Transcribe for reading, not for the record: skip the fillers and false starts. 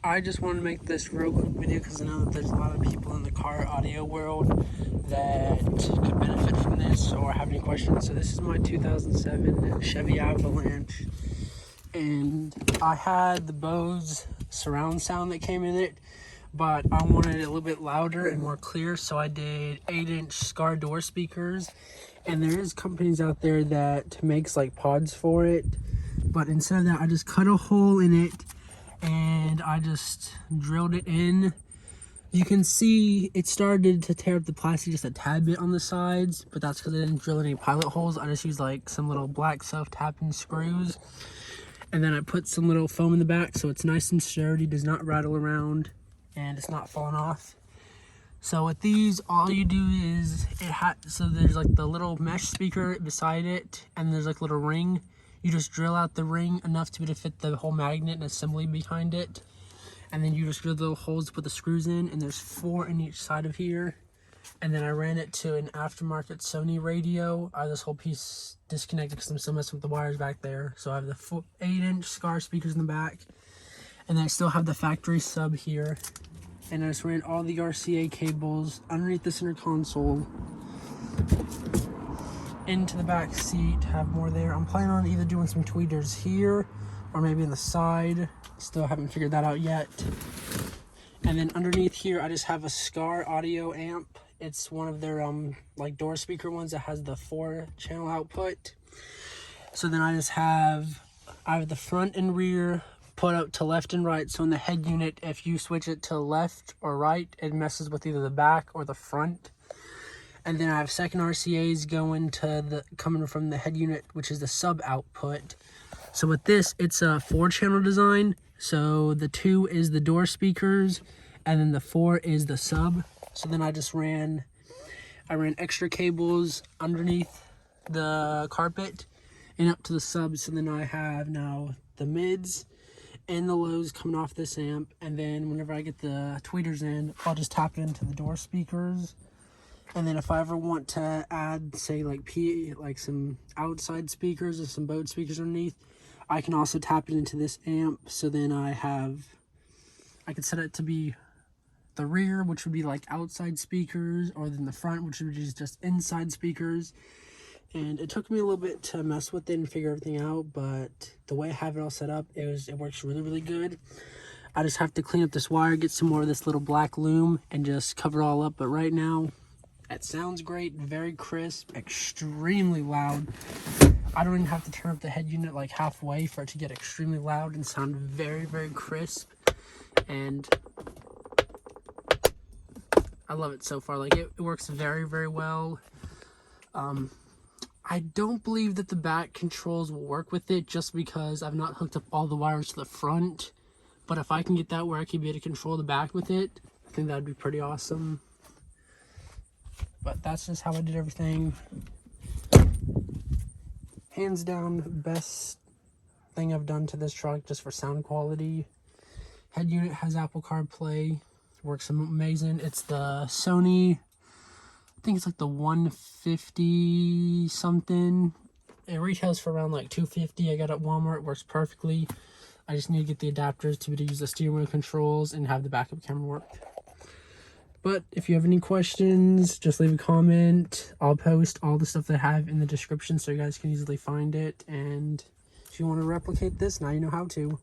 I just want to make this real quick video because I know that there's a lot of people in the car audio world that could benefit from this or have any questions. So this is my 2007 Chevy Avalanche, and I had the Bose surround sound that came in it, but I wanted it a little bit louder and more clear, so I did 8-inch Scar door speakers. And there is companies out there that makes like pods for it, but instead of that, I just cut a hole in it and I just drilled it in. You can see it started to tear up the plastic just a tad bit on the sides, but that's because I didn't drill any pilot holes. I just used like some little black self-tapping screws, and then I put some little foam in the back so it's nice and sturdy, does not rattle around, and it's not falling off. So with these, all you do is so there's like the little mesh speaker beside it, and there's like a little ring. You just drill out the ring enough to be able to fit the whole magnet and assembly behind it, and then you just drill the little holes to put the screws in, and there's 4 in each side of here. And then I ran it to an aftermarket Sony radio. I have this whole piece disconnected because I'm still messing with the wires back there. So I have the 8-inch Scar speakers in the back, and then I still have the factory sub here. And I just ran all the RCA cables underneath the center console into the back seat, have more there. I'm planning on either doing some tweeters here or maybe in the side. Still haven't figured that out yet. And then underneath here, I just have a Scar audio amp. It's one of their like door speaker ones that has the 4-channel output. So then I have the front and rear put out to left and right. So in the head unit, if you switch it to left or right, it messes with either the back or the front. And then I have second RCAs coming from the head unit, which is the sub output. So with this, it's a 4-channel design. So the 2 is the door speakers, and then the 4 is the sub. So then I ran extra cables underneath the carpet and up to the sub. So then I have now the mids and the lows coming off this amp, and then whenever I get the tweeters in, I'll just tap it into the door speakers. And then if I ever want to add, say, like some outside speakers or some Bode speakers underneath, I can also tap it into this amp. So then I can set it to be the rear, which would be like outside speakers, or then the front, which would be just inside speakers. And it took me a little bit to mess with it and figure everything out, but the way I have it all set up, it works really, really good. I just have to clean up this wire, get some more of this little black loom, and just cover it all up. But right now, it sounds great, very crisp, extremely loud. I don't even have to turn up the head unit like halfway for it to get extremely loud and sound very, very crisp. And I love it so far. Like it works very, very well. I don't believe that the back controls will work with it just because I've not hooked up all the wires to the front. But if I can get that where I can be able to control the back with it, I think that would be pretty awesome. But that's just how I did everything. Hands down, best thing I've done to this truck just for sound quality. Head unit has Apple CarPlay. Works amazing. It's the Sony, I think it's like the 150 something. It retails for around like $250. I got it at Walmart. It works perfectly. I just need to get the adapters to be able to use the steering wheel controls and have the backup camera work. But if you have any questions, just leave a comment. I'll post all the stuff that I have in the description so you guys can easily find it. And if you want to replicate this, now you know how to.